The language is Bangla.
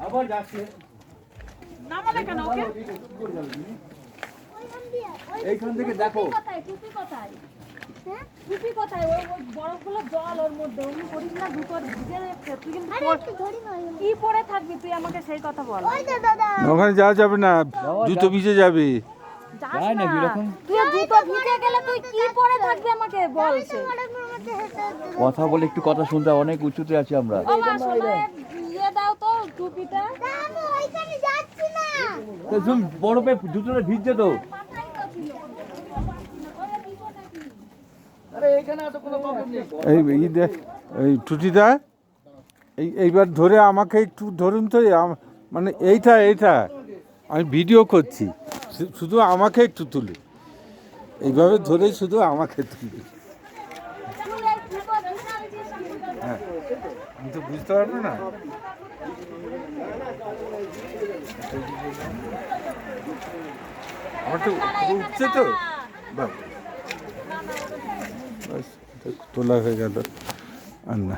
আবার যাচ্ছে নামালে কেন ওকে? এইখান থেকে দেখো টুপি কোথায়? টুপি কোথায়? ওই বরফগুলো জল ওর মধ্যে, ওই করিস না, জুতো ভিজে যাচ্ছে। তুই কিন্তু কি পরে থাকবি তুই, আমাকে সেই কথা বল। ওখানে যাওয়া যাবে না, জুতো ভিজে যাবে। যাই না এরকম তুই জুতো ভিজে গেলে তুই কি পরে থাকবি আমাকে বল। কথা বলে একটু কথা শুনতে, অনেক উঁচুতে আছি আমরা। ও মা শোনা, ইয়ে দাও তো টুপিটা। আমি ওইখানে যাচ্ছি না। তো তুমি বরফে জুতোটা ভিজছে তো। আরে এখানে তো কোনো প্রবলেম নেই। এই টুটিটা এইবার ধরে আমাকে একটু ধরুন তো, মানে এইটা আমি ভিডিও করছি, শুধু আমাকে একটু তুলে, এইভাবে ধরে শুধু আমাকে তুলে। হ্যাঁ, আমি তো বুঝতে পারবো না। আমার তো উঠছে তো, তোলা হয়ে গেল আর না।